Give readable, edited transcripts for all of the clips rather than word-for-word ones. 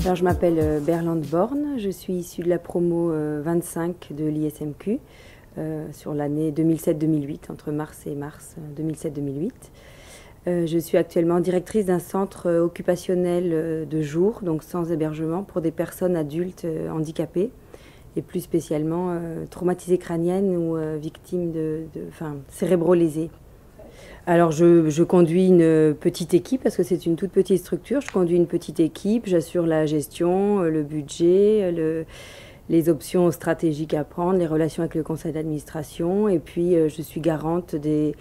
Alors, je m'appelle Berlande Born, je suis issue de la promo 25 de l'ISMQ sur l'année 2007-2008, entre mars et mars 2007-2008. Je suis actuellement directrice d'un centre occupationnel de jour, donc sans hébergement, pour des personnes adultes handicapées et plus spécialement traumatisées crâniennes ou victimes cérébro-lésées. Alors je conduis une petite équipe parce que c'est une toute petite structure. Je conduis une petite équipe, j'assure la gestion, le budget, les options stratégiques à prendre, les relations avec le conseil d'administration et puis je suis garante des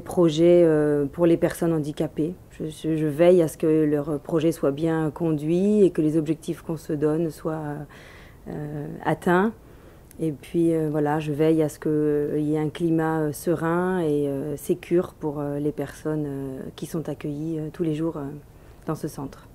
projets pour les personnes handicapées. Je veille à ce que leur projet soit bien conduit et que les objectifs qu'on se donne soient atteints. Et puis voilà, je veille à ce qu'il y ait un climat serein et sécure pour les personnes qui sont accueillies tous les jours dans ce centre.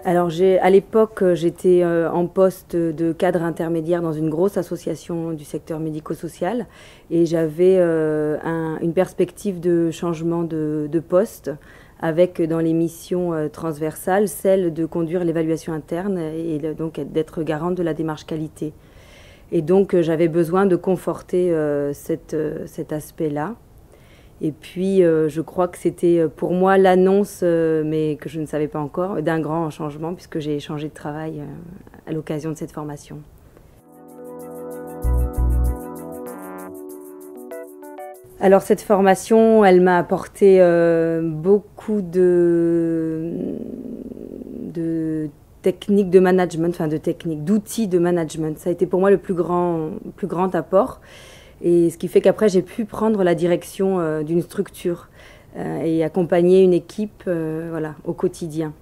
Alors à l'époque, j'étais en poste de cadre intermédiaire dans une grosse association du secteur médico-social et j'avais une perspective de changement de poste, avec dans les missions transversales celle de conduire l'évaluation interne et donc d'être garante de la démarche qualité. Et donc j'avais besoin de conforter cet aspect-là. Et puis je crois que c'était pour moi l'annonce, mais que je ne savais pas encore, d'un grand changement puisque j'ai changé de travail à l'occasion de cette formation. Alors cette formation, elle m'a apporté beaucoup de techniques de management, d'outils de management. Ça a été pour moi le plus grand apport. Et ce qui fait qu'après, j'ai pu prendre la direction d'une structure et accompagner une équipe au quotidien.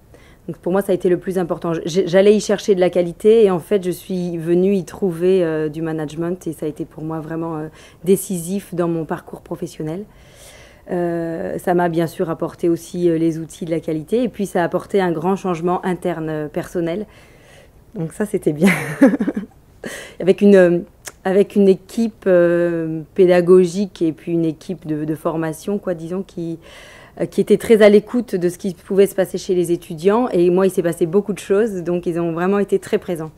Donc pour moi, ça a été le plus important. J'allais y chercher de la qualité et en fait, je suis venue y trouver du management et ça a été pour moi vraiment décisif dans mon parcours professionnel. Ça m'a bien sûr apporté aussi les outils de la qualité et puis ça a apporté un grand changement interne personnel. Donc ça, c'était bien. Avec une équipe pédagogique et puis une équipe de formation, disons, qui était très à l'écoute de ce qui pouvait se passer chez les étudiants. Et moi, il s'est passé beaucoup de choses, donc ils ont vraiment été très présents.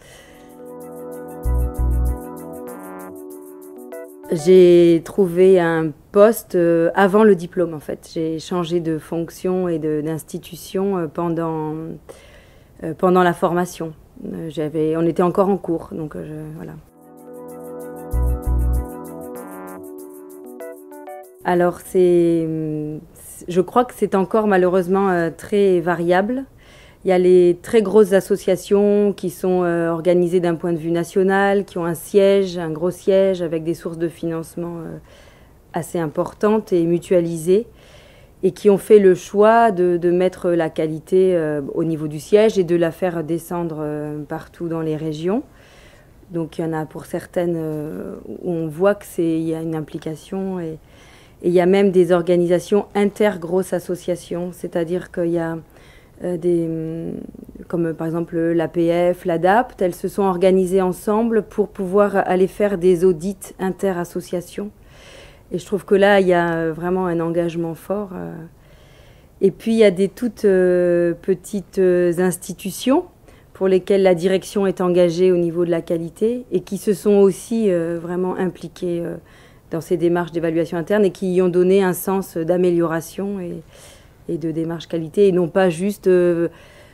J'ai trouvé un poste avant le diplôme, en fait. J'ai changé de fonction et d'institution pendant la formation. On était encore en cours, donc voilà. Alors je crois que c'est encore malheureusement très variable. Il y a les très grosses associations qui sont organisées d'un point de vue national, qui ont un gros siège avec des sources de financement assez importantes et mutualisées, et qui ont fait le choix de mettre la qualité au niveau du siège et de la faire descendre partout dans les régions. Donc il y en a pour certaines où on voit qu'il y a une implication et il y a même des organisations inter-grosses associations, c'est-à-dire qu'il y a comme par exemple l'APF, l'ADAPT, elles se sont organisées ensemble pour pouvoir aller faire des audits inter-associations. Et je trouve que là, il y a vraiment un engagement fort. Et puis, il y a des toutes petites institutions pour lesquelles la direction est engagée au niveau de la qualité et qui se sont aussi vraiment impliquées dans ces démarches d'évaluation interne et qui y ont donné un sens d'amélioration et de démarche qualité et non pas juste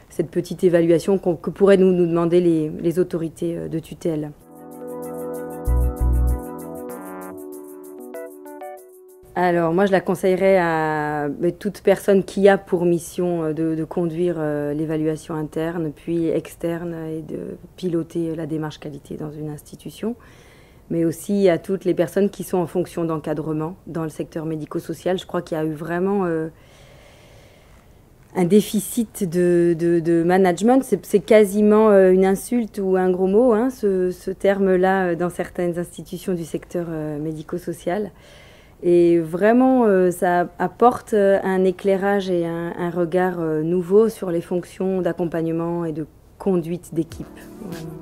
cette petite évaluation que pourraient nous demander les autorités de tutelle. Alors moi je la conseillerais à toute personne qui a pour mission de conduire l'évaluation interne puis externe et de piloter la démarche qualité dans une institution, mais aussi à toutes les personnes qui sont en fonction d'encadrement dans le secteur médico-social. Je crois qu'il y a eu vraiment un déficit de management. C'est quasiment une insulte ou un gros mot, hein, ce terme-là, dans certaines institutions du secteur médico-social. Et vraiment, ça apporte un éclairage et un regard nouveau sur les fonctions d'accompagnement et de conduite d'équipe. Vraiment.